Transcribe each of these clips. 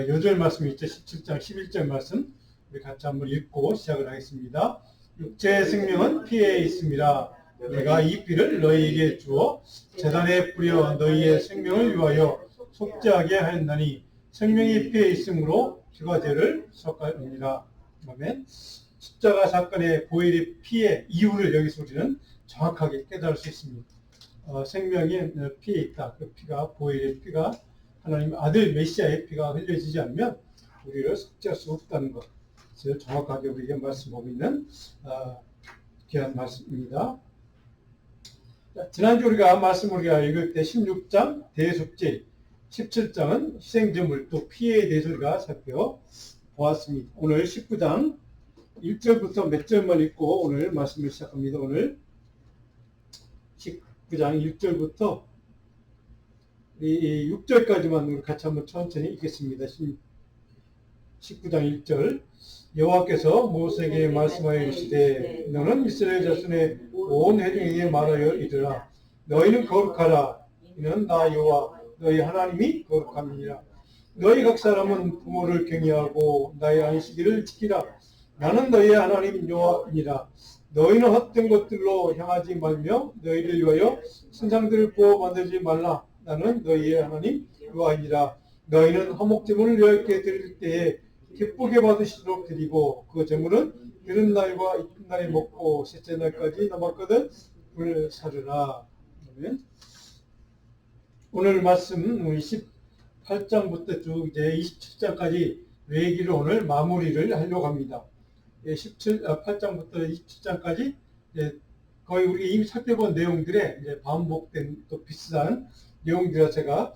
요절 말씀 있죠. 17장 11절 말씀 우리 같이 한번 읽고 시작을 하겠습니다. 육체의 생명은 피에 있습니다. 내가 이 피를 너희에게 주어 제단에 뿌려 너희의 생명을 위하여 속죄하게 하였나니 생명이 피에 있으므로 피가 죄를 속하느니라. 아멘. 십자가 사건의 보혈의 피의 이유를 여기서 우리는 정확하게 깨달을 수 있습니다. 생명이 피에 있다. 그 피가, 보혈의 피가, 하나님 아들 메시아의 피가 흘려지지 않으면 우리를 속죄할 수 없다는 것을 정확하게 우리에게 말씀하고 있는 귀한 말씀입니다. 지난주 우리가 읽을 때 16장 대속죄, 17장은 희생제물 또 피해에 대해서 우리가 살펴보았습니다. 오늘 19장 1절부터 몇 절만 읽고 오늘 말씀을 시작합니다. 오늘 19장 1절부터 6절까지만 우리 같이 한번 천천히 읽겠습니다. 19장 1절 여호와께서 모세에게 말씀하여 이르시되 너는 이스라엘 자손의 온 회중에게 말하여 이르라 너희는 거룩하라 이는 나 여호와 너희 하나님이 거룩함이니라 너희 각 사람은 부모를 경외하고 나의 안식일을 지키라 나는 너희의 하나님 여호와이니라 너희는 헛된 것들로 향하지 말며 너희를 위하여 신상들을 구워 만들지 말라 나는 너희의 하나님 여호와이니라 너희는 화목제물을 여호와께 드릴 때에 기쁘게 받으시도록 드리고 그 제물은 이른 날과 이튿날에 먹고 셋째 날까지 남았거든 불을 사르라. 오늘 말씀 18장부터 쭉 이제 27장까지 얘기를 오늘 마무리를 하려고 합니다. 8장부터 27장까지 거의 우리 이미 살펴본 내용들의 이제 반복된 또 비슷한 내용들을 제가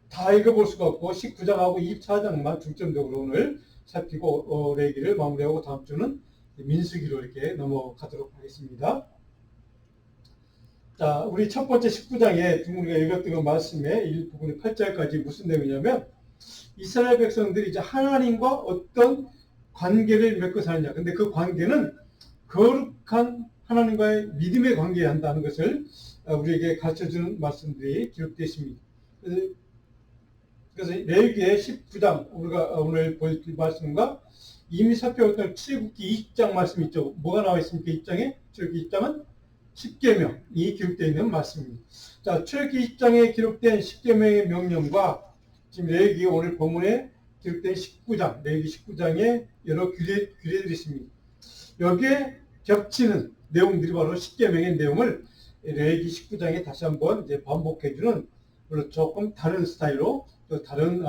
다 읽어볼 수가 없고 19장하고 24장만 중점적으로 오늘 살피고 레기를 마무리하고 다음 주는 민수기로 이렇게 넘어가도록 하겠습니다. 자, 우리 첫 번째 19장에 우리가 읽었던 그 말씀의 일부분의 8절까지 무슨 내용이냐면 이스라엘 백성들이 이제 하나님과 어떤 관계를 맺고 사느냐. 근데 그 관계는 거룩한 하나님과의 믿음의 관계여야 한다는 것을 우리에게 가르쳐주는 말씀들이 기록되어 있습니다. 그래서 레위기의 19장 우리가 오늘 볼 말씀과 이미 살펴봤던 출애굽기 20장 말씀 있죠. 뭐가 나와 있습니까? 20장에 출애굽기 20장은 10계명이 기록되어 있는 말씀입니다. 자, 출애굽기 20장에 기록된 10계명의 명령과 지금 레위기 오늘 본문에 기록된 19장, 레위기 19장에 여러 규례들이 있습니다. 여기에 겹치는 내용들이 바로 10계명의 내용을 레위기 19장에 다시 한번 이제 반복해주는 물론 조금 다른 스타일로 또 다른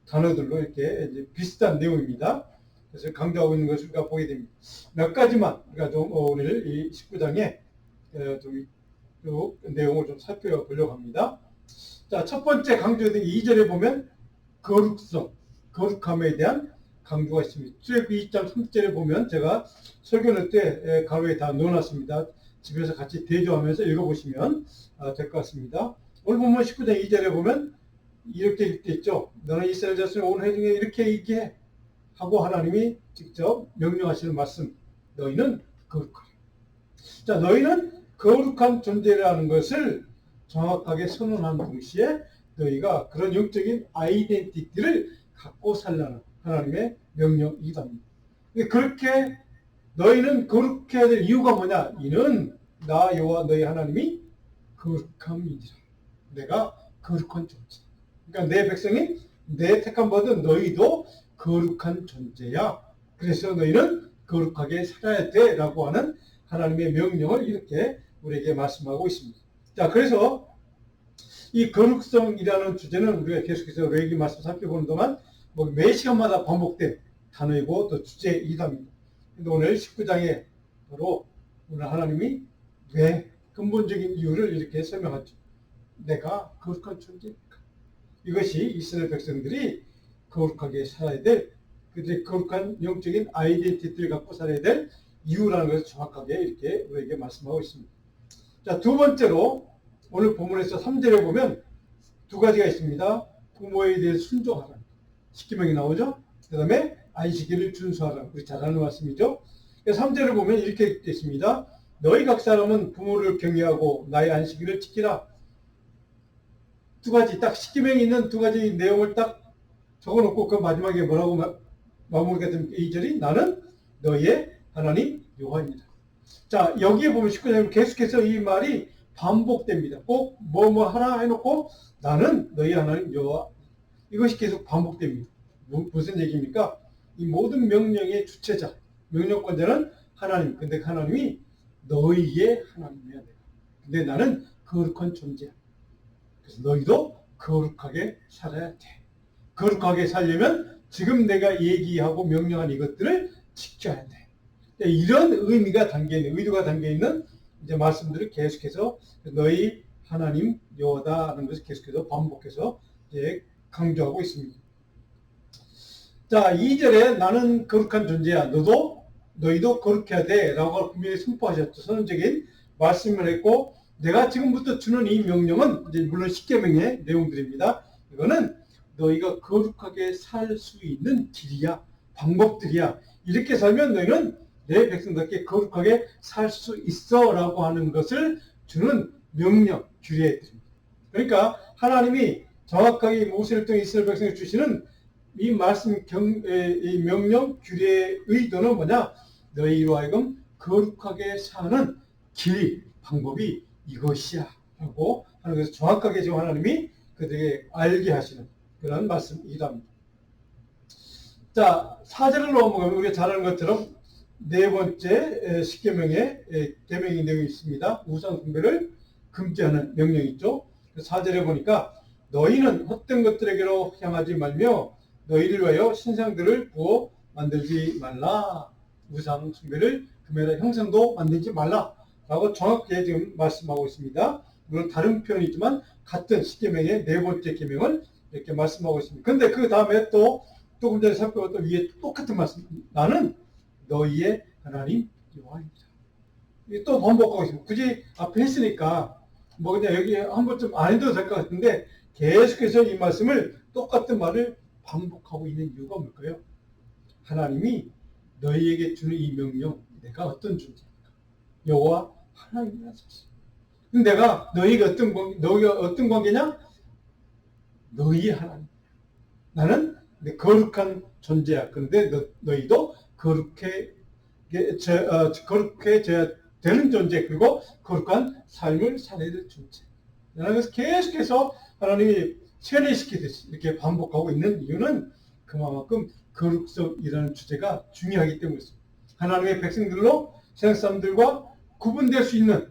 단어들로 이렇게 이제 비슷한 내용입니다. 그래서 강조하고 있는 것을 우리가 보게 됩니다. 몇 가지만 우리가 좀 오늘 이 19장에 좀 내용을 좀 살펴보려고 합니다. 자, 첫 번째 강조된 2절에 보면 거룩성, 거룩함에 대한 강조가 있습니다. 출애굽기 2장 3절에 보면 제가 설교할 때 가로에 다 넣어놨습니다. 집에서 같이 대조하면서 읽어보시면 될 것 같습니다. 오늘 보면 19장 2절에 보면 이렇게 읽겠죠. 너는 이스라엘 자손의 온 회중에 이렇게 하고 하나님이 직접 명령하시는 말씀. 너희는 거룩하라. 자, 너희는 거룩한 존재라는 것을 정확하게 선언한 동시에 너희가 그런 영적인 아이덴티티를 갖고 살라는 하나님의 명령이기도 합니다. 그렇게 너희는 거룩해야 될 이유가 뭐냐? 이는 나 여호와 너희 하나님이 거룩함이니라. 내가 거룩한 존재. 그러니까 내 백성이 내 택함 받은 너희도 거룩한 존재야. 그래서 너희는 거룩하게 살아야 돼 라고 하는 하나님의 명령을 이렇게 우리에게 말씀하고 있습니다. 자, 그래서 이 거룩성이라는 주제는 우리가 계속해서 레위기 말씀 살펴보는 동안 매 시간마다 반복된 단어이고 또 주제이기도 합니다. 근데 오늘 19장에 바로 오늘 하나님이 왜 근본적인 이유를 이렇게 설명하죠. 내가 거룩한 존재니까. 이것이 이스라엘 백성들이 거룩하게 살아야 될, 그들의 거룩한 영적인 아이덴티티를 갖고 살아야 될 이유라는 것을 정확하게 이렇게 우리에게 말씀하고 있습니다. 자, 두 번째로 오늘 본문에서 3절에 보면 두 가지가 있습니다. 부모에 대해 순종하라. 10계명이 나오죠. 그 다음에 안식일을 준수하라. 우리 잘 아는 말씀이죠. 3절을 보면 이렇게 되어 있습니다. 너희 각 사람은 부모를 경외하고 나의 안식일을 지키라. 두 가지 딱 십계명이 있는 두 가지 내용을 딱 적어놓고 그 마지막에 뭐라고 마무리가 된 2절이 나는 너희의 하나님 여호와입니다. 자, 여기에 보면 19절 계속해서 이 말이 반복됩니다. 꼭 뭐 하나 해놓고 나는 너희 하나님 여호와, 이것이 계속 반복됩니다. 무슨 얘기입니까? 이 모든 명령의 주체자, 명령권자는 하나님. 근데 하나님이 너희의 하나님이야. 근데 나는 거룩한 존재야. 그래서 너희도 거룩하게 살아야 돼. 거룩하게 살려면 지금 내가 얘기하고 명령한 이것들을 지켜야 돼. 이런 의미가 담겨있는, 의도가 담겨있는 이제 말씀들을 계속해서 너희 하나님 여호와다 하는 것을 계속해서 반복해서 이제 강조하고 있습니다. 자, 2절에 나는 거룩한 존재야. 너희도 거룩해야 돼. 라고 분명히 선포하셨죠. 선언적인 말씀을 했고, 내가 지금부터 주는 이 명령은 이제 물론 십계명의 내용들입니다. 이거는 너희가 거룩하게 살 수 있는 길이야. 방법들이야. 이렇게 살면 너희는 내 백성답게 거룩하게 살 수 있어. 라고 하는 것을 주는 명령, 규례들입니다. 그러니까 하나님이 정확하게 모세를 통해 이스라엘 백성에 주시는 이 말씀 이 명령 규례의 의도는 뭐냐? 너희로 하여금 거룩하게 사는 길, 방법이 이것이야 라고 하는 것을 정확하게 지금 하나님이 그들에게 알게 하시는 그런 말씀이랍니다. 자, 4절을 넘어가면 우리가 잘 아는 것처럼 네 번째 십계명의 계명의 내용이 있습니다. 우상 숭배를 금지하는 명령이 있죠. 4절에 보니까 너희는 헛된 것들에게로 향하지 말며 너희를 위하여 신상들을 부어 만들지 말라. 우상 숭배를 금해라 형상도 만들지 말라. 라고 정확하게 지금 말씀하고 있습니다. 물론 다른 표현이지만 같은 십계명의 네 번째 계명을 이렇게 말씀하고 있습니다. 근데 그 다음에 또 조금 전에 살펴봤던 위에 똑같은 말씀. 나는 너희의 하나님 여호와입니다. 이게 또 반복하고 있습니다. 굳이 앞에 했으니까 뭐 그냥 여기 한 번쯤 안 해도 될 것 같은데 계속해서 이 말씀을 똑같은 말을 반복하고 있는 이유가 뭘까요? 하나님이 너희에게 주는 이 명령, 내가 어떤 존재입니까? 여호와 하나님이라는 사실. 내가 너희가 어떤 관계냐? 너희의 하나님. 나는 거룩한 존재야. 그런데 너희도 거룩해져야 되는 존재, 그리고 거룩한 삶을 살아야 될 존재. 그래서 계속해서 하나님이 세뇌시키듯이 이렇게 반복하고 있는 이유는 그만큼 거룩성이라는 주제가 중요하기 때문이죠. 하나님의 백성들로 세상 사람들과 구분될 수 있는,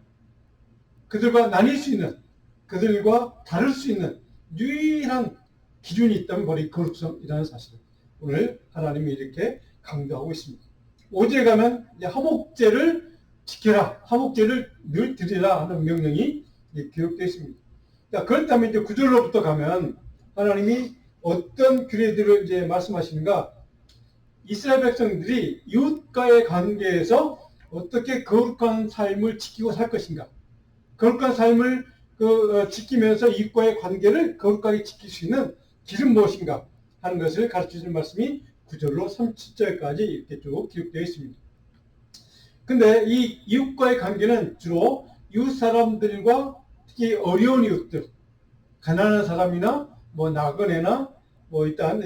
그들과 나뉠 수 있는, 그들과 다를 수 있는 유일한 기준이 있다면 바로 이 거룩성이라는 사실을 오늘 하나님이 이렇게 강조하고 있습니다. 5절에 가면 화목제를 지켜라, 화목제를 늘 드리라 하는 명령이 기록되어 있습니다. 자, 그렇다면 이제 9절로부터 가면 하나님이 어떤 규례들을 이제 말씀하시는가? 이스라엘 백성들이 이웃과의 관계에서 어떻게 거룩한 삶을 지키고 살 것인가? 거룩한 삶을 지키면서 이웃과의 관계를 거룩하게 지킬 수 있는 길은 무엇인가 하는 것을 가르쳐주는 말씀이 9절로 37절까지 이렇게 쭉 기록되어 있습니다. 근데 이 이웃과의 관계는 주로 이웃 사람들과 특히 어려운 이웃들, 가난한 사람이나 뭐 나그네나 뭐 일단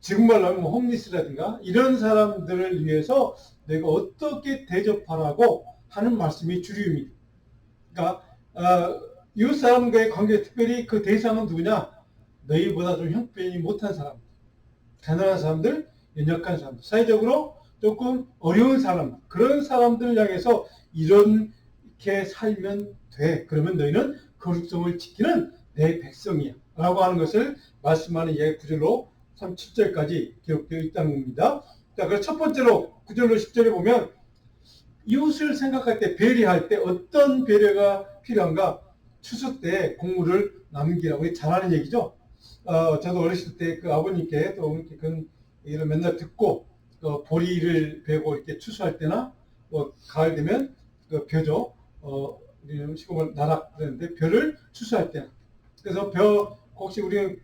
지금 말로 하면 홈리스라든가 이런 사람들을 위해서 내가 어떻게 대접하라고 하는 말씀이 주류입니다. 그러니까 이웃 사람과의 관계, 특별히 그 대상은 누구냐? 너희보다 좀 형편이 못한 사람들, 가난한 사람들, 연약한 사람들, 사회적으로 조금 어려운 사람, 그런 사람들을 향해서 이렇게 살면 돼. 그러면 너희는 거룩성을 지키는 내 백성이야 라고 하는 것을 말씀하는 이야기 9절로 37절까지 기록되어 있다는 겁니다. 자, 그래서 첫 번째로 9절로 10절에 보면 이웃을 생각할 때, 배려할 때 어떤 배려가 필요한가? 추수 때 곡물을 남기라고 우리 잘 아는 얘기죠. 저도 어렸을 때 그 아버님께 또 이렇게 이런 맨날 듣고 보리를 베고 이렇게 추수할 때나 뭐 가을 되면 그 벼죠. 우리는 시골 나락 그러는데 벼를 추수할 때나. 그래서 벼 혹시 우리는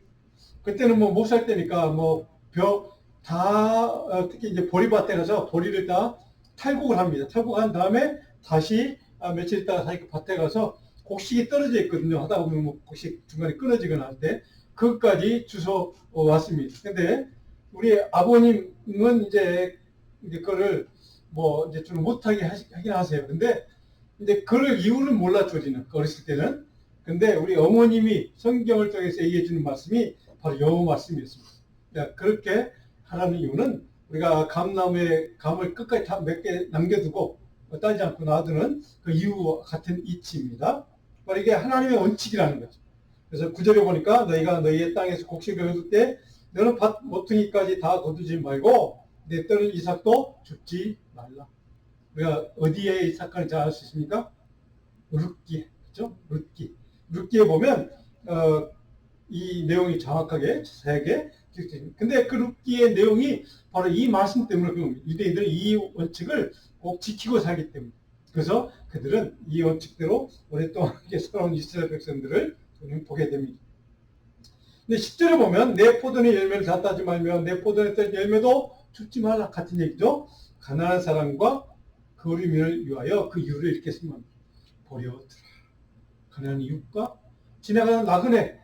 그때는 뭐 못 살 때니까 뭐 벼 다 특히 이제 보리밭에 가서 보리를 다 탈곡을 합니다. 탈곡한 다음에 다시 며칠 있다가 다시 그 밭에 가서 곡식이 떨어져 있거든요. 하다 보면 뭐 곡식 중간에 끊어지거나 할 때 그것까지 주워 왔습니다. 근데 우리 아버님은 이제 그거를 뭐 이제 좀 못하게 하긴 하세요. 근데 이제 그럴 이유를 몰랐죠, 우리는 어렸을 때는. 근데 우리 어머님이 성경을 통해서 얘기해 주는 말씀이 바로 요 말씀이었습니다. 그러니까 그렇게 하라는 이유는 우리가 감나무에 감을 끝까지 다 몇 개 남겨두고 따지 않고 놔두는 그 이유와 같은 이치입니다. 바로 이게 하나님의 원칙이라는 거죠. 그래서 구절에 보니까 너희가 너희의 땅에서 곡식을 얻을 때 너는 밭 모퉁이까지 다 거두지 말고 내 딸은 이삭도 줍지 말라. 우리가 어디에 이삭을 잘 알 수 있습니까? 룻기에, 그죠? 룻기에 보면 이 내용이 정확하게 세게 기록됩니다. 근데 그 룻기의 내용이 바로 이 말씀 때문에 그런 유대인들은 이 원칙을 꼭 지키고 살기 때문에. 그래서 그들은 이 원칙대로 오랫동안 살아온 이스라엘 백성들을 보게 됩니다. 근데 10절에 보면 내 포도의 열매를 다 따지 말며 내 포도의 열매도 줍지 말라 같은 얘기죠. 가난한 사람과 그 어림을 위하여 그 이유를 이렇게 쓰면 버려두라. 가난한 이웃과 지나가는 나그네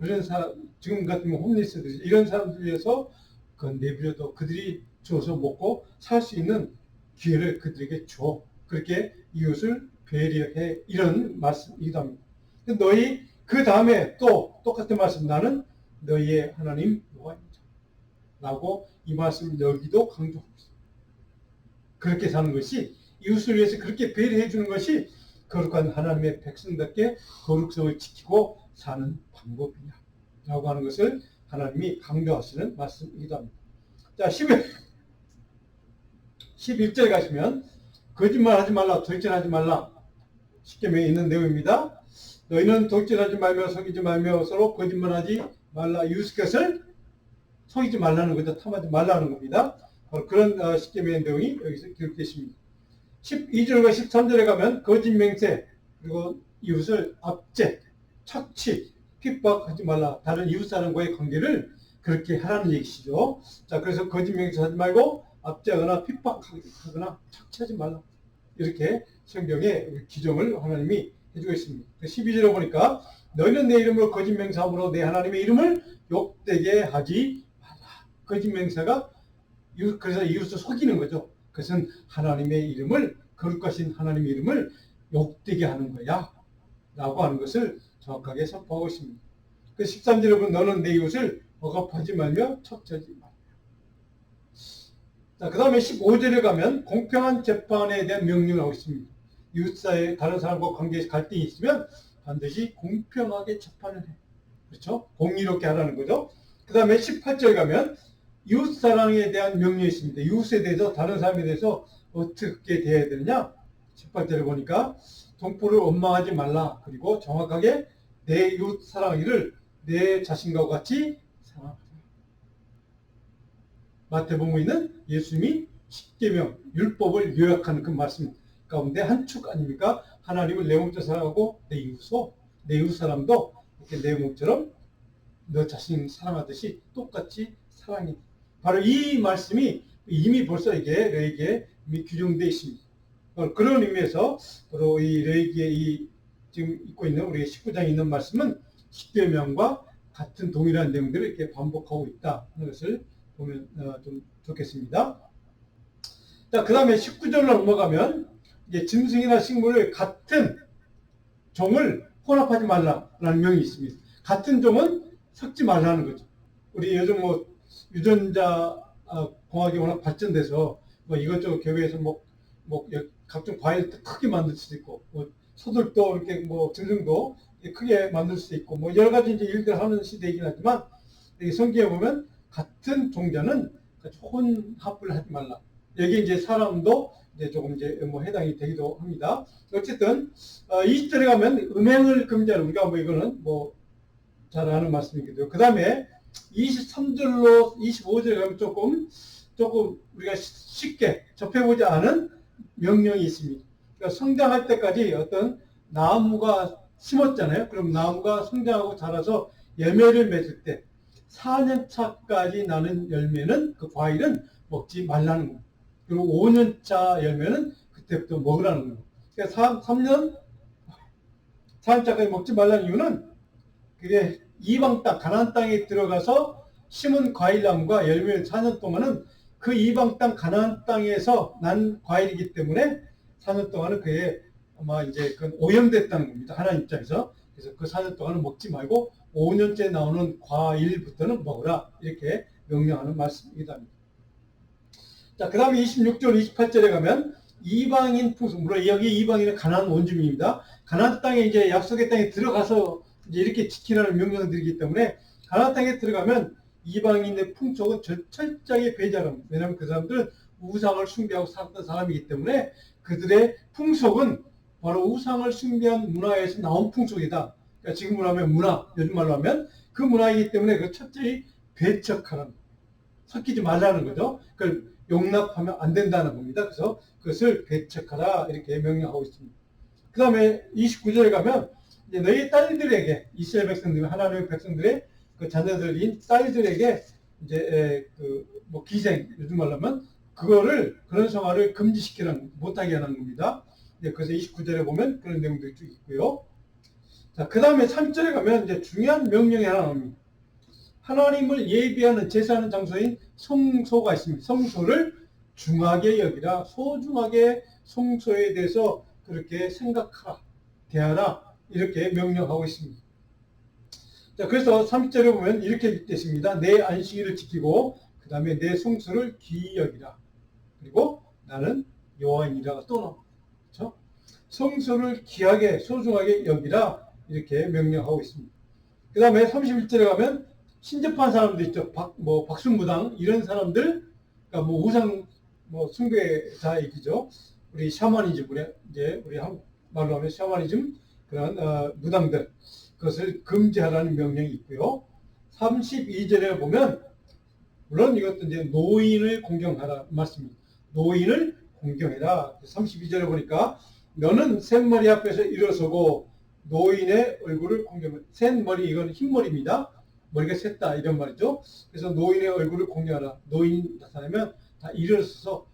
이런 사람 지금 같은 홈리스들 이런 사람들 위해서 그 내버려둬 그들이 줘서 먹고 살 수 있는 기회를 그들에게 줘. 그렇게 이웃을 배려해 이런 말씀이기도 합니다. 너희 그 다음에 또 똑같은 말씀 나는 너희의 하나님 여호와입니다. 라고 이 말씀 여기도 강조하고 있습니다. 그렇게 사는 것이 이웃을 위해서 그렇게 배려해 주는 것이 거룩한 하나님의 백성답게 거룩성을 지키고 사는 방법이야. 라고 하는 것을 하나님이 강조하시는 말씀이기도 합니다. 자, 11절 가시면 거짓말하지 말라, 돌진하지 말라. 십계명에 있는 내용입니다. 너희는 돌진하지 말며 속이지 말며 서로 거짓말하지 말라. 이웃의 것을 속이지 말라는 거죠. 탐하지 말라는 겁니다. 그런 십계명의 내용이 여기서 기록되어 있습니다. 12절과 13절에 가면 거짓 맹세 그리고 이웃을 압제, 착취, 핍박하지 말라. 다른 이웃 사람과의 관계를 그렇게 하라는 얘기시죠. 자, 그래서 거짓 맹세하지 말고 압제하거나 핍박하거나 착취하지 말라. 이렇게 성경에 규정을 하나님이 해주고 있습니다. 12절에 보니까 너희는 내 이름으로 거짓 맹세함으로 내 하나님의 이름을 욕되게 하지 말라. 거짓 맹세가 그래서 이웃을 속이는 거죠. 그것은 하나님의 이름을 거룩하신 하나님의 이름을 욕되게 하는 거야 라고 하는 것을 정확하게 선포하고 있습니다. 그 13절에 보면 너는 내 이웃을 억압하지 말며 척하지 말라. 자, 그 다음에 15절에 가면 공평한 재판에 대한 명령을 하고 있습니다. 이웃 사이에 다른 사람과 관계에서 갈등이 있으면 반드시 공평하게 재판을 해. 그렇죠? 공의롭게 하라는 거죠. 그 다음에 18절 가면 이웃 사랑에 대한 명령이 있습니다. 이웃에 대해서 다른 사람에 대해서 어떻게 대해야 되느냐? 18절에 보니까 동포를 원망하지 말라. 그리고 정확하게 내 이웃 사랑이를 내 자신과 같이 사랑하라. 마태복음에 있는 예수님이 십계명 율법을 요약하는 그 말씀 가운데 한 축 아닙니까? 하나님을 내 몸처럼 사랑하고 내 이웃 사람도 이렇게 내 몸처럼 너 자신 사랑하듯이 똑같이 사랑해. 바로 이 말씀이 이미 벌써 레위기에 이미 규정되어 있습니다. 그런 의미에서 바로 이 레위기에 지금 읽고 있는 우리 19장에 있는 말씀은 십계명과 같은 동일한 내용들을 이렇게 반복하고 있다 하는 것을 보면 좀 좋겠습니다. 자, 그 다음에 19절로 넘어가면 이제 짐승이나 식물을 같은 종을 혼합하지 말라라는 명이 있습니다. 같은 종은 섞지 말라는 거죠. 우리 요즘 뭐 유전자 공학이 워낙 발전돼서 뭐 이것저것 교회에서 뭐 각종 과일도 크게 만들 수도 있고 뭐 소들도 이렇게 뭐 짐승도 크게 만들 수도 있고 뭐 여러 가지 이제 일들 하는 시대이긴 하지만 성경에 보면 같은 종자는 혼합을 하지 말라. 여기 이제 사람도 이제 조금 이제 뭐 해당이 되기도 합니다. 어쨌든 20절에 가면 음행을 금지하는 우리가 뭐 이거는 뭐 잘 아는 말씀이기도 해요. 그 다음에 23절로 25절에 가면 조금 우리가 쉽게 접해보지 않은 명령이 있습니다. 그러니까 성장할 때까지 어떤 나무가 심었잖아요. 그럼 나무가 성장하고 자라서 열매를 맺을 때 4년차까지 나는 열매는 그 과일은 먹지 말라는 거예요. 그리고 5년차 열매는 그때부터 먹으라는 거예요. 그러니까 3년 사람짝까지 먹지 말라는 이유는 그게 이방 땅, 가나안 땅에 들어가서 심은 과일나무가 열매를 4년 동안은 그 이방 땅, 가나안 땅에서 난 과일이기 때문에 4년 동안은 그게 아마 이제 그 오염됐다는 겁니다. 하나님 입장에서. 그래서 그 4년 동안은 먹지 말고 5년째 나오는 과일부터는 먹으라. 이렇게 명령하는 말씀이기도 합니다. 자, 그 다음에 26절, 28절에 가면 이방인 풍속, 물론 여기 이방인은 가나안 원주민입니다. 가나안 땅에 이제 약속의 땅에 들어가서 이제 이렇게 지키라는 명령을 드리기 때문에 가나안 땅에 들어가면 이방인의 풍속은 철저하게 배제하는, 왜냐하면 그 사람들은 우상을 숭배하고 살았던 사람이기 때문에 그들의 풍속은 바로 우상을 숭배한 문화에서 나온 풍속이다. 그러니까 지금으로 하면 문화, 요즘 말로 하면 그 문화이기 때문에 그 철저히 배척하는, 섞이지 말라는 거죠. 그걸 용납하면 안 된다는 겁니다. 그래서 그것을 배척하라 이렇게 명령하고 있습니다. 그 다음에 29절에 가면 이제 너희 딸들에게, 이스라엘 백성들, 하나님의 백성들의 그 자녀들인 딸들에게 이제 뭐 기생, 요즘 말로 하면 그거를, 그런 생활을 금지시키는, 못하게 하는 겁니다. 그래서 29절에 보면 그런 내용들이 쭉 있고요. 자, 그 다음에 3절에 가면 이제 중요한 명령이 하나 나옵니다. 하나님을 예비하는 제사하는 장소인 성소가 있습니다. 성소를 중하게 여기라, 소중하게 성소에 대해서 그렇게 생각하라, 대하라, 이렇게 명령하고 있습니다. 자, 그래서 30절에 보면 이렇게 되십니다. 내 안식일을 지키고 그 다음에 내 성소를 귀히 여기라. 그리고 나는 여호와이니라가 또 나옵니다. 그렇죠? 성소를 귀하게 소중하게 여기라 이렇게 명령하고 있습니다. 그 다음에 31절에 가면 신접한 사람들 있죠. 박순무당 이런 사람들, 그러니까 뭐 우상 숭배자 얘기죠. 우리 샤머니즘, 우리 한국 말로 하면 샤머니즘 그런 무당들, 그것을 금지하라는 명령이 있고요. 32절에 보면 물론 이것도 이제 노인을 공경하라 말씀입니다. 노인을 공경해라. 32절에 보니까 너는 셋머리 앞에서 일어서고 노인의 얼굴을 공경해. 셋머리, 이건 흰머리입니다. 머리가 셋다 이런 말이죠. 그래서 노인의 얼굴을 공경하라. 노인 나타나면 다 일어서서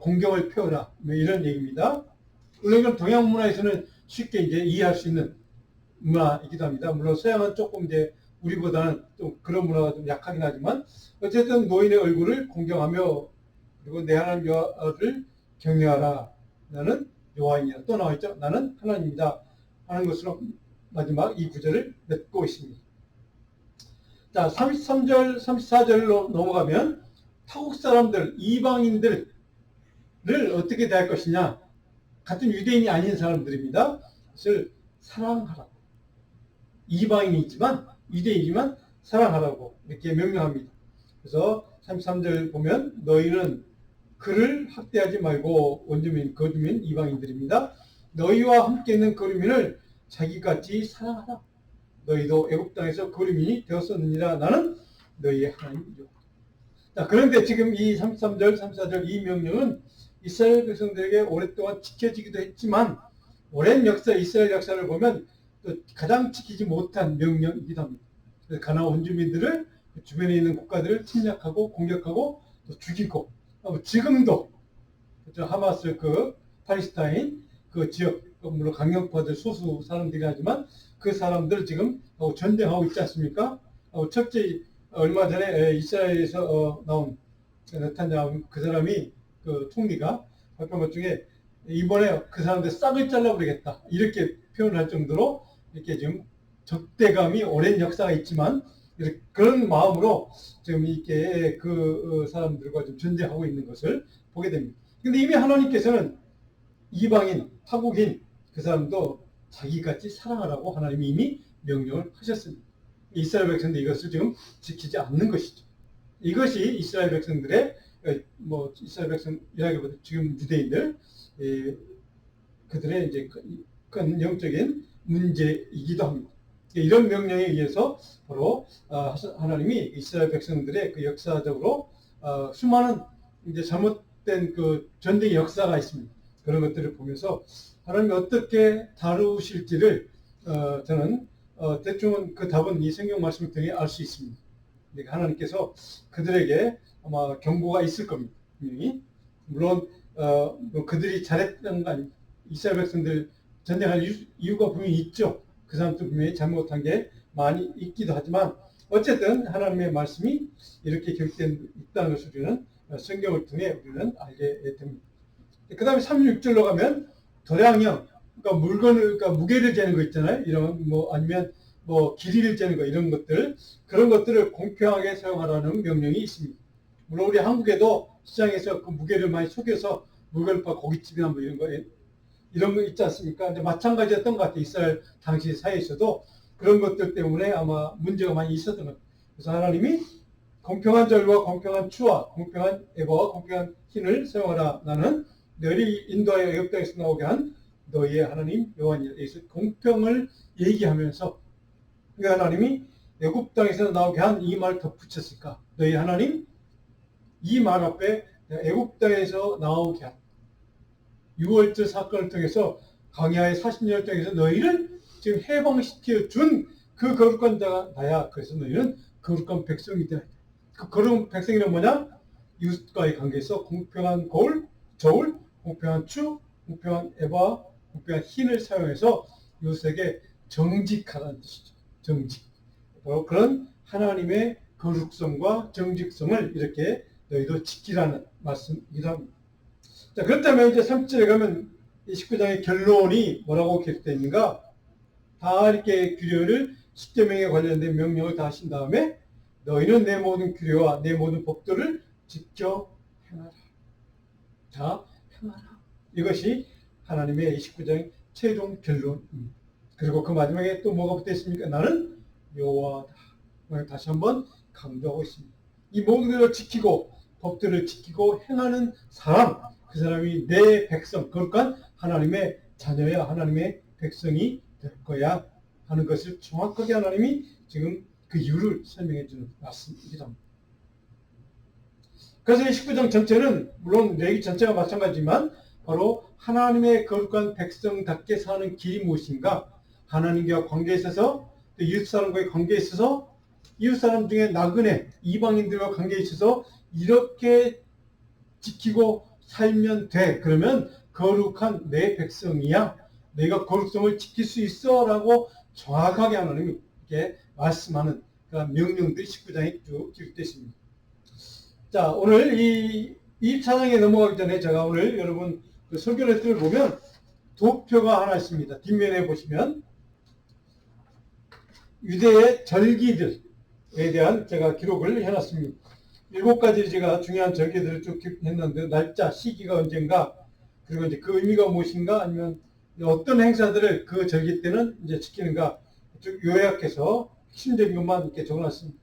공경을 표하라. 뭐 이런 얘기입니다. 물론 이건 동양 문화에서는 쉽게 이제 이해할 수 있는 문화이기도 합니다. 물론 서양은 조금 이제 우리보다는 좀 그런 문화가 좀 약하긴 하지만 어쨌든 노인의 얼굴을 공경하며 그리고 내 하나님 여호와를 경외하라. 나는 여호와이니라. 또 나와 있죠. 나는 하나님이다 하는 것으로 마지막 이 구절을 맺고 있습니다. 자, 33절, 34절로 넘어가면 타국 사람들, 이방인들을 어떻게 대할 것이냐. 같은 유대인이 아닌 사람들입니다. 그것을 사랑하라고. 이방인이지만, 유대인이지만 사랑하라고 이렇게 명령합니다. 그래서 33절 보면 너희는 그를 학대하지 말고, 원주민, 거주민, 이방인들입니다. 너희와 함께 있는 거류민을 자기같이 사랑하라. 너희도 애굽 땅에서 거류민이 되었었느니라. 나는 너희의 하나님이요. 자, 그런데 지금 이 33절, 34절 이 명령은 이스라엘 백성들에게 오랫동안 지켜지기도 했지만 오랜 역사, 이스라엘 역사를 보면 또 가장 지키지 못한 명령이기도 합니다. 그래서 가나안 원주민들을, 주변에 있는 국가들을 침략하고 공격하고 또 죽이고, 지금도 하마스 팔레스타인 지역, 물론 강력파들 소수 사람들이 하지만 그 사람들 지금 전쟁하고 있지 않습니까? 첫째, 얼마 전에 이스라엘에서 나온 네탄야후 그 사람이, 그 총리가 발표한 것 중에 이번에 그 사람들 싹을 잘라버리겠다 이렇게 표현할 정도로 이렇게 지금 적대감이 오랜 역사가 있지만 그런 마음으로 지금 이렇게 그 사람들과 좀 전쟁하고 있는 것을 보게 됩니다. 근데 이미 하나님께서는 이방인, 타국인 그 사람도 자기같이 사랑하라고 하나님이 이미 명령을 하셨습니다. 이스라엘 백성들이 이것을 지금 지키지 않는 것이죠. 이것이 이스라엘 백성들의, 이스라엘 백성이라기보다 지금 유대인들, 그들의 이제 큰 영적인 문제이기도 합니다. 이런 명령에 의해서 바로 하나님이 이스라엘 백성들의 그 역사적으로 수많은 이제 잘못된 그 전쟁의 역사가 있습니다. 그런 것들을 보면서 하나님이 어떻게 다루실지를 저는 대충은 그 답은 이 성경 말씀을 통해 알 수 있습니다. 그러니까 하나님께서 그들에게 아마 경고가 있을 겁니다. 물론 그들이 잘했던 거 아닙니다. 이스라엘 백성들 전쟁할 이유가 분명히 있죠. 그 사람도 분명히 잘못한 게 많이 있기도 하지만 어쨌든 하나님의 말씀이 이렇게 기록되어 있다는 것을 우리는 성경을 통해 우리는 알게 됩니다. 그 다음에 36절로 가면 도량형, 그러니까 물건을, 그러니까 무게를 재는 거 있잖아요. 이런 뭐 아니면 뭐 길이를 재는 거 이런 것들, 그런 것들을 공평하게 사용하라는 명령이 있습니다. 물론 우리 한국에도 시장에서 그 무게를 많이 속여서 물건을 파 고깃집이나 뭐 이런 거 있지 않습니까? 근데 마찬가지였던 것 같아요. 이스라엘 당시 사회에서도 그런 것들 때문에 아마 문제가 많이 있었던 것 같아요. 그래서 하나님이 공평한 절과 공평한 추와 공평한 에바와 공평한 흰을 사용하라. 나는 너희 인도하여 애굽 땅에서 나오게 한 너희의 하나님 여호와니라. 여기서 공평을 얘기하면서 왜 하나님이 애굽 땅에서 나오게 한 이 말을 덧붙였을까? 너희 하나님 이 말 앞에 애굽 땅에서 나오게 한 6월절 사건을 통해서 광야의 40년을 통해서 너희를 지금 해방시켜 준 그 거룩한 자가 나야. 그래서 너희는 거룩한 백성이다. 그 거룩한 백성이란 뭐냐? 이웃과의 관계에서 공평한 저울, 공평한 추, 공평한 에바, 공평한 흰을 사용해서 이웃에게 정직하라는 뜻이죠. 정직. 바로 그런 하나님의 거룩성과 정직성을 이렇게 너희도 지키라는 말씀이랍니다. 자, 그렇다면 이제 3절에 가면 19장의 결론이 뭐라고 기록되어 있는가? 다 이렇게 규례를 10계명에 관련된 명령을 다 하신 다음에 너희는 내 모든 규례와 내 모든 법도를 지켜 행하라. 자, 행하라. 이것이 하나님의 29장의 최종 결론입니다. 그리고 그 마지막에 또 뭐가 붙어 있습니까? 나는 여호와다. 다시 한번 강조하고 있습니다. 이 모든 것을 지키고 법들을 지키고 행하는 사람, 그 사람이 내 백성, 거룩한 하나님의 자녀야, 하나님의 백성이 될 거야 하는 것을 정확하게 하나님이 지금 그 이유를 설명해 주는 말씀입니다. 그래서 이 19장 전체는 물론 레위 전체가 마찬가지지만 바로 하나님의 거룩한 백성답게 사는 길이 무엇인가, 하나님과 관계에 있어서 또 이웃사람과의 관계에 있어서 이웃사람 중에 나그네 이방인들과 관계에 있어서 이렇게 지키고 살면 돼. 그러면 거룩한 내 백성이야. 내가 거룩성을 지킬 수 있어 라고 정확하게 하나님이 이렇게 말씀하는 그런 명령들이 19장에 쭉 기록되어 있습니다. 자, 오늘 이 2차장에 넘어가기 전에 제가 오늘 여러분 그 설교 레슨을 보면 도표가 하나 있습니다. 뒷면에 보시면 유대의 절기들에 대한 제가 기록을 해놨습니다. 7가지 제가 중요한 절기들을 쭉 했는데 날짜, 시기가 언젠가, 그리고 이제 그 의미가 무엇인가, 아니면 어떤 행사들을 그 절기 때는 이제 지키는가 쭉 요약해서 핵심적인 것만 이렇게 적어놨습니다.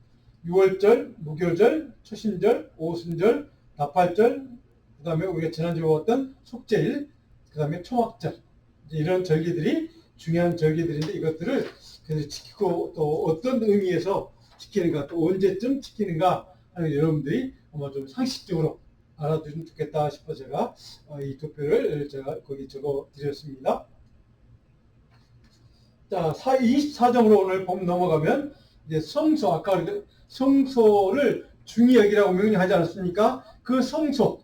6월절, 무교절, 초신절, 오순절, 나팔절, 그 다음에 우리가 지난주에 봤던 속죄일, 그 다음에 초막절, 이런 절기들이 중요한 절기들인데 이것들을 그래서 지키고 또 어떤 의미에서 지키는가, 또 언제쯤 지키는가 하는 여러분들이 아마 좀 상식적으로 알아두시면 좋겠다 싶어 제가 이 도표를 제가 거기 적어 드렸습니다. 자, 24장으로 오늘 봄 넘어가면 이제 성소, 아까 성소를 중히 여기라고 명령하지 않았습니까? 그 성소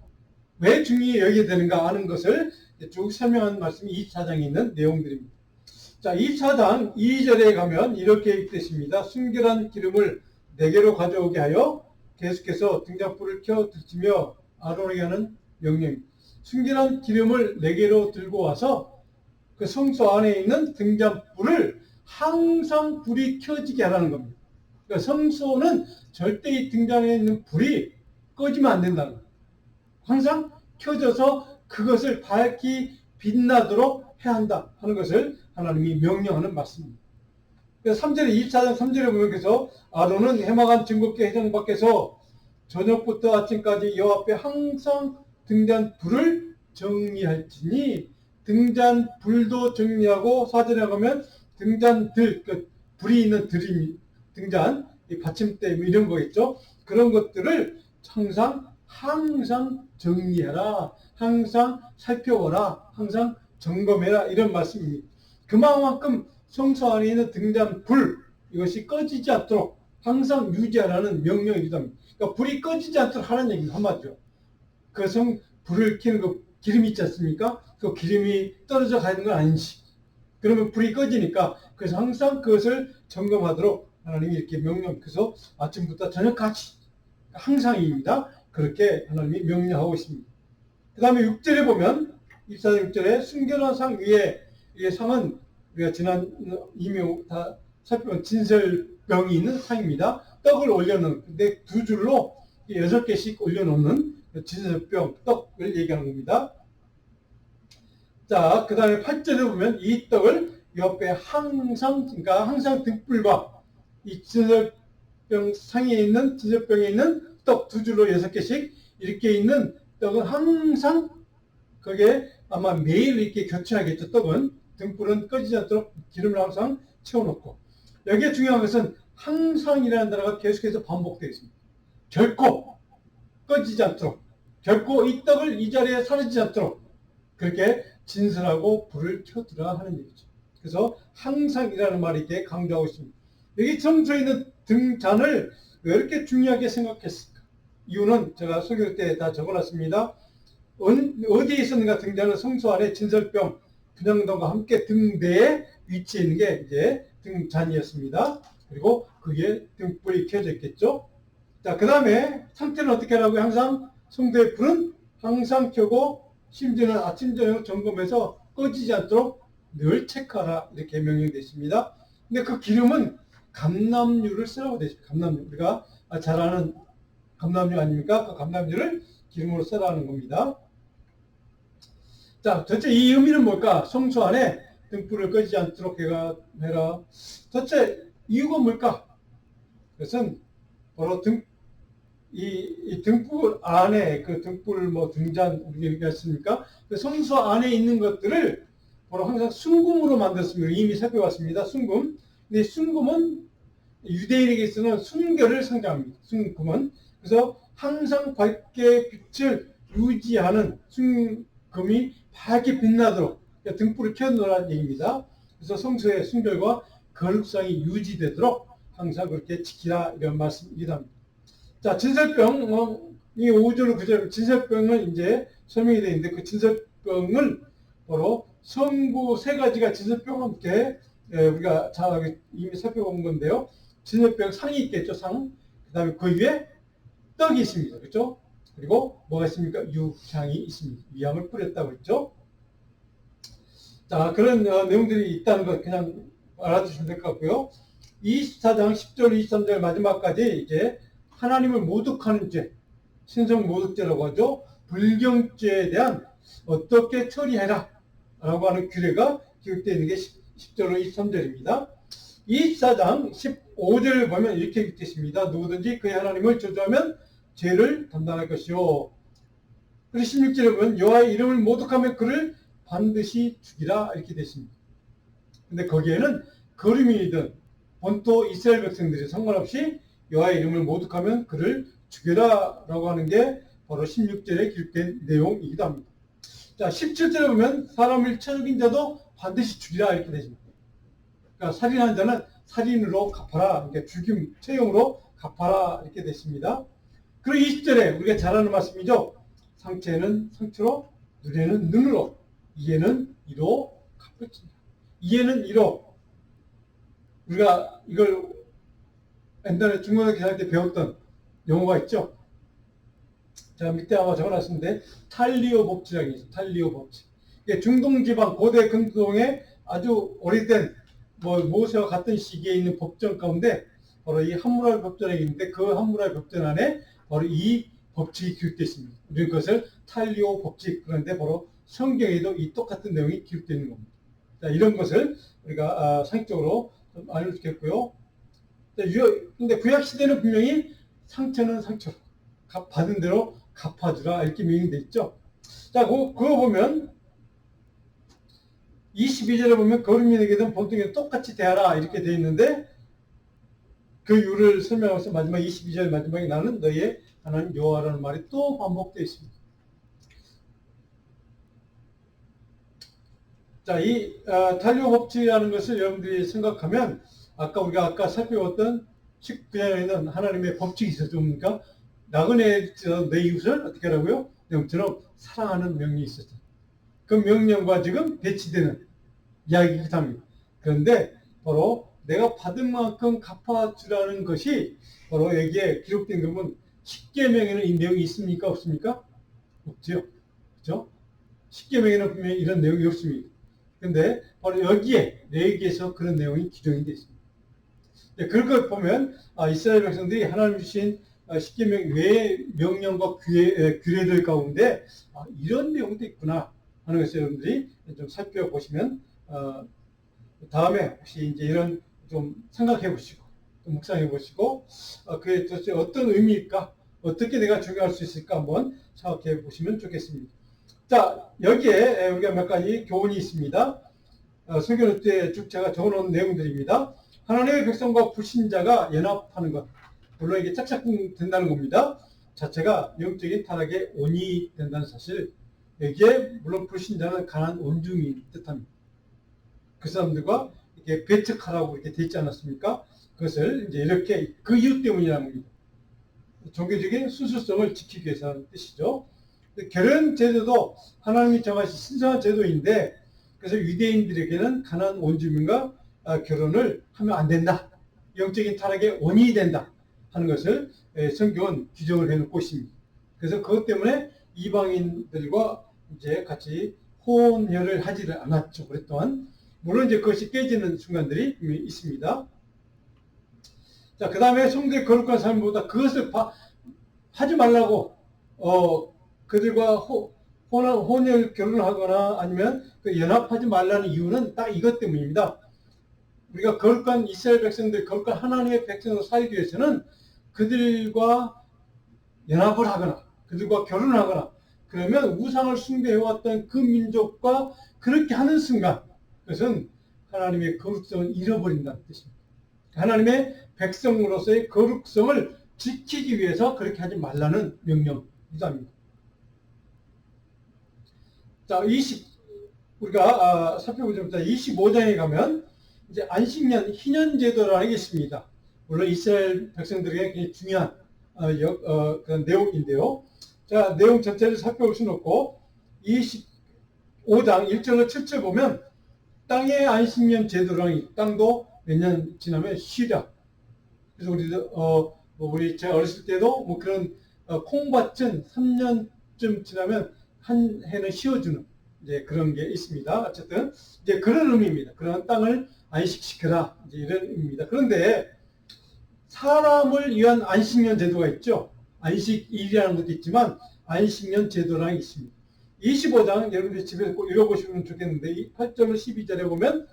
왜 중히 여기게 되는가 하는 것을 쭉 설명한 말씀이 24장에 있는 내용들입니다. 자, 24장 2절에 가면 이렇게 되십니다. 순결한 기름을 4개로 가져오게 하여 계속해서 등잔불을 켜 들치며 아론에게 하는 명령입니다. 순결한 기름을 4개로 들고 와서 그 성소 안에 있는 등잔불을 항상 불이 켜지게 하라는 겁니다. 그러니까 성소는 절대 이 등잔에 있는 불이 꺼지면 안 된다는 거예요. 항상 켜져서 그것을 밝히 빛나도록 해야 한다 하는 것을 하나님이 명령하는 말씀입니다. 그래서 3절에 24장 3절에 보면 그래서 아론은 해마간 증거궤 회장 밖에서 저녁부터 아침까지 여호와 앞에 항상 등잔 불을 정리할지니, 등잔 불도 정리하고 4절에 가면 등잔들, 그 불이 있는 들이 등잔 이 받침대 이런 거겠죠. 그런 것들을 항상 정리해라, 항상 살펴보라, 항상 점검해라 이런 말씀입니다. 그만큼 성소 안에 있는 등잔 불 이것이 꺼지지 않도록 항상 유지하라는 명령이기도 합니다. 그러니까 불이 꺼지지 않도록 하라는 얘기입니다. 한마디로. 그 불을 켜는 그 기름이 있지 않습니까? 그 기름이 떨어져 가는 건 아닌지, 그러면 불이 꺼지니까 그래서 항상 그것을 점검하도록 하나님이 이렇게 명령, 그래서 아침부터 저녁까지 항상입니다. 그렇게 하나님이 명령하고 있습니다. 그 다음에 6절에 보면 24장 6절에 순결한 상 위에 이 상은 우리가 지난 이미 다 살펴본 진설병이 있는 상입니다. 떡을 올려놓은, 근데 두 줄로 6개씩 올려놓는 진설병 떡을 얘기하는 겁니다. 자, 그 다음에 8절에 보면 이 떡을 옆에 항상, 그러니까 항상 등불과 이 진설병 상에 있는, 진설병에 있는 떡 두 줄로 6개씩 이렇게 있는 떡은 항상 거기에 아마 매일 이렇게 교체하겠죠. 떡은 등불은 꺼지지 않도록 기름을 항상 채워놓고, 여기에 중요한 것은 항상이라는 단어가 계속해서 반복되어 있습니다. 결코 꺼지지 않도록, 결코 이 떡을 이 자리에 사라지지 않도록 그렇게 진설하고 불을 켜두라 하는 얘기죠. 그래서 항상이라는 말이 이렇게 강조하고 있습니다. 여기 성소에 있는 등잔을 왜 이렇게 중요하게 생각했을까? 이유는 제가 설교 때 다 적어놨습니다. 어디에 있었는가? 등잔은 성소 안에 진설병 분향단과 함께 등대에 위치해 있는 게 이제 등잔이었습니다. 그리고 그게 등불이 켜져 있겠죠. 자, 그 다음에 상태는 어떻게 하라고요? 항상 성도의 불은 항상 켜고 심지어는 아침 저녁 점검해서 꺼지지 않도록 늘 체크하라, 이렇게 명령되어 있습니다. 근데 그 기름은 감람유를 쓰라고 되어 있습니다. 감람유, 우리가 잘 아는 감람유 아닙니까? 그 감람유를 기름으로 쓰라는 겁니다. 자, 도대체 이 의미는 뭘까? 성소 안에 등불을 꺼지지 않도록 해라. 도대체 이유가 뭘까? 그것은 바로 이 등불 안에, 그 등불 등잔 우리 얘기했습니까? 그 성소 안에 있는 것들을 바로 항상 순금으로 만들었습니다. 이미 살펴봤습니다. 순금. 근데 순금은 유대인에게 있어서는 순결을 상징합니다. 순금은. 그래서 항상 밝게 빛을 유지하는 순금이 밝게 빛나도록 등불을 켜놓으라는 얘기입니다. 그래서 성소의 순결과 거룩상이 유지되도록 항상 그렇게 지키라, 이런 말씀입니다. 자, 진설병, 이 5절, 9절, 진설병은 이제 설명이 되어 있는데, 그 진설병을 바로 성부 세 가지가 진설병과 함께 우리가 잘 이미 살펴본 건데요. 진설병 상이 있겠죠, 상. 그 다음에 그 위에 떡이 있습니다. 그렇죠? 그리고 뭐가 있습니까? 유향이 있습니다. 유향을 뿌렸다고 했죠. 자, 그런 내용들이 있다는 것 그냥 알아두시면 될 것 같고요. 24장 10절, 23절 마지막까지 이제 하나님을 모독하는 죄, 신성 모독죄라고 하죠. 불경죄에 대한 어떻게 처리해라 라고 하는 규례가 기록되어 있는 게 10절로 23절입니다. 24장 15절을 보면 이렇게 기록되어 있습니다. 누구든지 그의 하나님을 저주하면 죄를 담당할 것이요. 그리고 16절에 보면 여호와의 이름을 모독하면 그를 반드시 죽이라, 이렇게 되어 있습니다. 근데 거기에는 거류민이든 본토 이스라엘 백성들이 상관없이 여호와의 이름을 모독하면 그를 죽여라 라고 하는 게 바로 16절에 기록된 내용이기도 합니다. 자, 17절에 보면 사람을 쳐죽인 자도 반드시 죽이라, 이렇게 되십니다. 그러니까 살인한 자는 살인으로 갚아라, 그러니까 죽임, 처형으로 갚아라, 이렇게 됐습니다. 그리고 20절에 우리가 잘 아는 말씀이죠. 상체는 상처로, 눈에는 눈으로, 이에는 이로 갚을지니라. 이에는 이로. 우리가 이걸 옛날에 중고등학교 다닐 때 배웠던 용어가 있죠. 제가 밑에 아마 적어놨는데 탈리오 법칙이라고 있어요. 탈리오 법칙. 이게 중동지방 고대 근동에 아주 오래된 모세와 같은 시기에 있는 법전 가운데 바로 이 함무라비 법전에 있는데, 그 함무라비 법전 안에 바로 이 법칙이 기록되어 있습니다. 우리는 그것을 탈리오 법칙, 그런데 바로 성경에도 이 똑같은 내용이 기록되어 있는 겁니다. 자, 이런 것을 우리가 상식적으로 좀 알면 좋겠고요. 근데 구약시대는 분명히 상처는 상처로, 받은 대로 갚아주라, 이렇게 명령되어 있죠. 자, 그거 보면 22절에 보면 거류민에게든 본토에게든 똑같이 대하라, 이렇게 되어 있는데, 그 이유를 설명하면서 마지막 22절 마지막에 나는 너희의 하나님 여호와라는 말이 또 반복되어 있습니다. 자, 이 탈리오 법칙이라는 것을 여러분들이 생각하면 우리가 살펴봤던 19장에는 하나님의 법칙이 있었죠. 그러니까 나그네 내 이웃을 어떻게 하라고요? 내처럼 사랑하는 명령이 있었죠. 그 명령과 지금 배치되는 이야기이기도 합니다. 그런데 바로 내가 받은 만큼 갚아주라는 것이 바로 여기에 기록된 것은 십계명에는 이 내용이 있습니까? 없습니까? 없죠. 그렇죠? 십계명에는 분명히 이런 내용이 없습니다. 그런데 바로 여기에 레위기에서 그런 내용이 규정이 되어 있습니다. 그걸 보면 이스라엘 백성들이 하나님 주신 십계명 외의 명령과 규례들 가운데 이런 내용도 있구나 하는 것을 여러분들이 좀 살펴보시면 다음에 혹시 이제 이런 좀 생각해 보시고 또 묵상해 보시고 그게 도대체 어떤 의미일까, 어떻게 내가 적용할 수 있을까 한번 생각해 보시면 좋겠습니다. 자, 여기에 우리가 몇 가지 교훈이 있습니다. 설교노트에 쭉 제가 적어놓은 내용들입니다. 하나님의 백성과 불신자가 연합하는 것, 물론 이게 짝짝꿍 된다는 겁니다. 자체가 영적인 타락의 원인이 된다는 사실. 여기에 물론 불신자는 강한 원중이 뜻합니다. 그 사람들과 이렇게 배척하라고 이렇게 돼 있지 않았습니까? 그것을 이제 이렇게 그 이유 때문이라는 겁니다. 종교적인 순수성을 지키기 위해서라는 뜻이죠. 결혼 제도도 하나님이 정하신 신성한 제도인데, 그래서 유대인들에게는 가나안 원주민과 결혼을 하면 안 된다. 영적인 타락의 원인이 된다 하는 것을 성경은 규정을 해놓고 있습니다. 그래서 그것 때문에 이방인들과 이제 같이 혼혈을 하지를 않았죠. 오랫동안. 물론 이제 그것이 깨지는 순간들이 있습니다. 자, 그 다음에 성도의 거룩한 삶보다 그것을 하지 말라고 그들과 혼혈 결혼을 하거나 아니면 그 연합하지 말라는 이유는 딱 이것 때문입니다. 우리가 거룩한 이스라엘 백성들, 거룩한 하나님의 백성으로 살기 위해서는 그들과 연합을 하거나 그들과 결혼을 하거나 그러면 우상을 숭배해왔던 그 민족과 그렇게 하는 순간 그것은 하나님의 거룩성을 잃어버린다는 뜻입니다. 하나님의 백성으로서의 거룩성을 지키기 위해서 그렇게 하지 말라는 명령이기도 합니다. 자, 우리가 살펴보자 25장에 가면 이제 안식년 희년제도라는 게 있습니다. 물론 이스라엘 백성들에게 굉장히 중요한 그런 내용인데요. 자, 내용 전체를 살펴볼 수는 없고 25장 1절로 7절 보면 땅의 안식년 제도라는 땅도 몇 년 지나면 쉬라. 그래서 우리 제가 어렸을 때도 뭐 그런 콩밭은 3년쯤 지나면 한 해는 쉬어주는 이제 그런 게 있습니다. 어쨌든 이제 그런 의미입니다. 그런 땅을 안식시켜라 이제 이런 의미입니다. 그런데 사람을 위한 안식년 제도가 있죠. 안식일이라는 것도 있지만 안식년 제도라는 게 있습니다. 25장 여러분들이 집에서 꼭 읽어보시면 좋겠는데 8절로 12절에 보면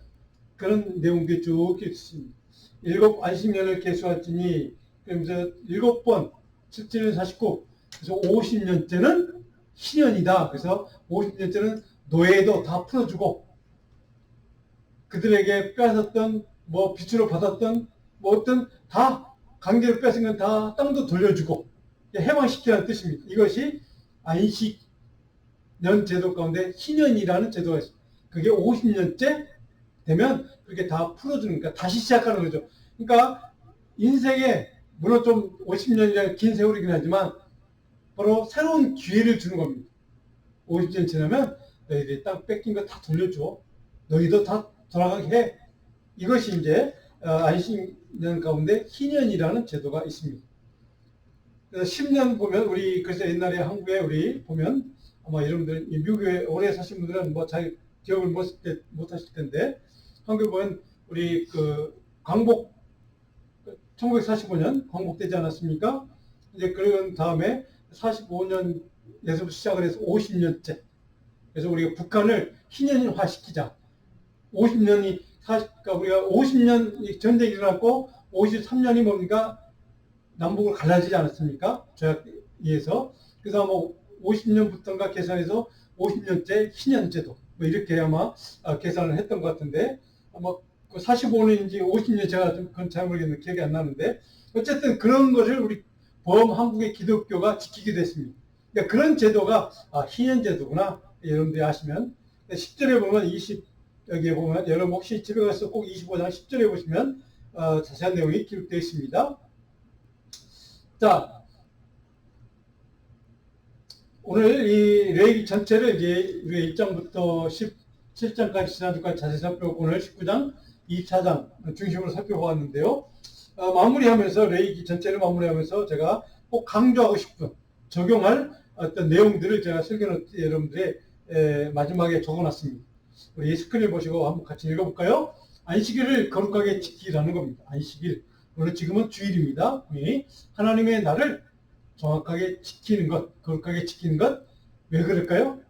그런 내용들이 쭉 있습니다. 7 안식년을 계수하지니 그러면서 7번 7절 49 그래서 50년째는 희년이다. 그래서 50년째는 노예도 다 풀어주고 그들에게 빼앗았던 뭐 빚으로 받았던 뭐 어떤 다 강제로 뺏은 건 다 땅도 돌려주고 해방시키라는 뜻입니다. 이것이 안식년 제도 가운데 희년이라는 제도가 있습니다. 그게 50년째 되면 그렇게 다 풀어주는 거니까 다시 시작하는 거죠. 그러니까 인생에 물론 좀 50년이라는 긴 세월이긴 하지만 바로 새로운 기회를 주는 겁니다. 50년 지나면 너희들이 땅 뺏긴 거 다 돌려줘. 너희도 다 돌아가게 해. 이것이 이제 안식년 가운데 희년이라는 제도가 있습니다. 그래서 10년 보면 우리 그래서 옛날에 한국에 우리 보면 아마 여러분들 미국에 오래 사신 분들은 뭐 잘 기억을 못 하실 텐데 한국에 보면 우리 그 광복 1945년 광복되지 않았습니까? 이제 그런 다음에 45년에서 시작을 해서 50년째. 그래서 우리가 북한을 희년화 시키자. 50년이 그러니까 우리가 50년 전쟁이 일어났고 53년이 뭡니까? 남북을 갈라지지 않았습니까? 조약에 의해서. 그래서 뭐 50년부터인가 계산해서 50년째 희년제도 뭐 이렇게 아마 계산을 했던 것 같은데 아마 45년인지 50년 제가 그건 잘 모르겠는데 기억이 안 나는데 어쨌든 그런 것을 우리 한국의 기독교가 지키게 됐습니다. 그러니까 그런 제도가 희년제도구나 여러분들이 아시면 10절에 보면 여기에 보면 여러분 혹시 집에 가서 꼭 25장 10절에 보시면 자세한 내용이 기록되어 있습니다. 자, 오늘 이 레위기 전체를 이제 우리가 1장부터 7장까지 지난주까지 자세히 살펴보고 오늘 19장, 24장 중심으로 살펴보았는데요. 마무리하면서 레위기 전체를 마무리하면서 제가 꼭 강조하고 싶은 적용할 어떤 내용들을 제가 설교노트 여러분들의 마지막에 적어놨습니다. 우리 스크린 보시고 한번 같이 읽어볼까요? 안식일을 거룩하게 지키라는 겁니다. 안식일. 물론 지금은 주일입니다. 하나님의 날을 정확하게 지키는 것, 거룩하게 지키는 것. 왜 그럴까요?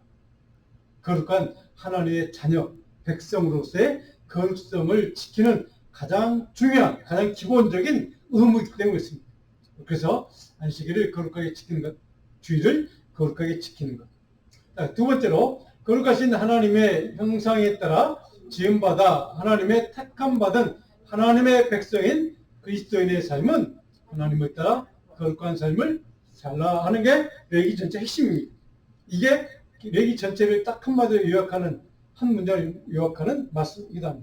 거룩한 하나님의 자녀, 백성으로서의 거룩성을 지키는 가장 중요한, 가장 기본적인 의무이기 때문에 그렇습니다. 그래서 안식일을 거룩하게 지키는 것, 주일을 거룩하게 지키는 것. 자, 두 번째로 거룩하신 하나님의 형상에 따라 지음받아 하나님의 택함받은 하나님의 백성인 그리스도인의 삶은 하나님을 따라 거룩한 삶을 살라 하는 게 레위기 전체 핵심입니다. 이게 레위기 전체를 딱 한마디로 요약하는, 한 문장을 요약하는 말씀이다.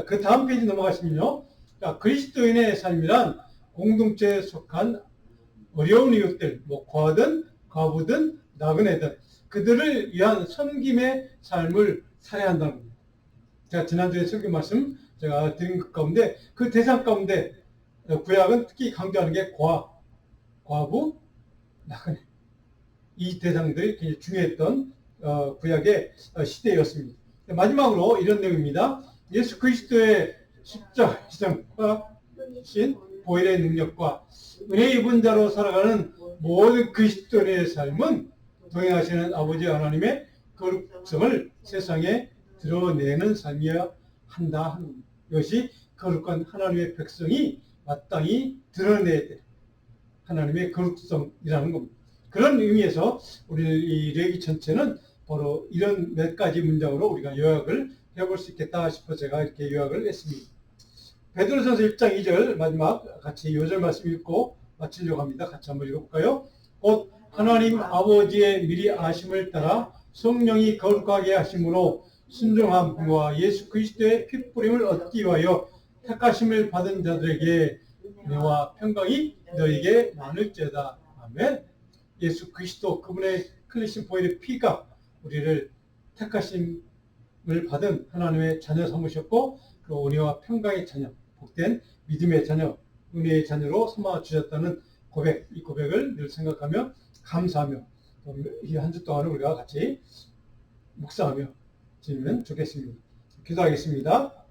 그 다음 페이지 넘어가시면요. 자, 그리스도인의 삶이란 공동체에 속한 어려운 이웃들, 뭐 과든 과부든 나그네든 그들을 위한 섬김의 삶을 살아야 한다는 겁니다. 제가 지난주에 설교 말씀 제가 드린 것 가운데 그 대상 가운데 구약은 특히 강조하는 게 과부, 나그네. 이 대상들이 굉장히 중요했던 구약의 시대였습니다. 마지막으로 이런 내용입니다. 예수 그리스도의 십자가 희생과 신 보혈의 능력과 은혜 입은 자로 살아가는 모든 그리스도인의 삶은 동행하시는 아버지 하나님의 거룩성을 세상에 드러내는 삶이어야 한다 하는 것이 거룩한 하나님의 백성이 마땅히 드러내야 될 하나님의 거룩성이라는 겁니다. 그런 의미에서 우리 이 레위기 전체는 바로 이런 몇 가지 문장으로 우리가 요약을 해볼 수 있겠다 싶어 제가 이렇게 요약을 했습니다. 베드로전서 1장 2절 마지막 같이 요절 말씀 읽고 마치려고 합니다. 같이 한번 읽어볼까요? 곧 하나님 아버지의 미리 아심을 따라 성령이 거룩하게 하심으로 순종함과 예수 그리스도의 핏부림을 얻기 위하여 택하심을 받은 자들에게 은혜와 평강이 너에게 많을지어다. 아멘. 예수 그리스도 그분의 흘리신 보혈의 피가 우리를 택하심을 받은 하나님의 자녀 삼으셨고 그 은혜와 평강의 자녀, 복된 믿음의 자녀, 은혜의 자녀로 삼아 주셨다는 고백, 이 고백을 늘 생각하며 감사하며 이 한 주 동안 우리가 같이 묵상하며 지내면 좋겠습니다. 기도하겠습니다.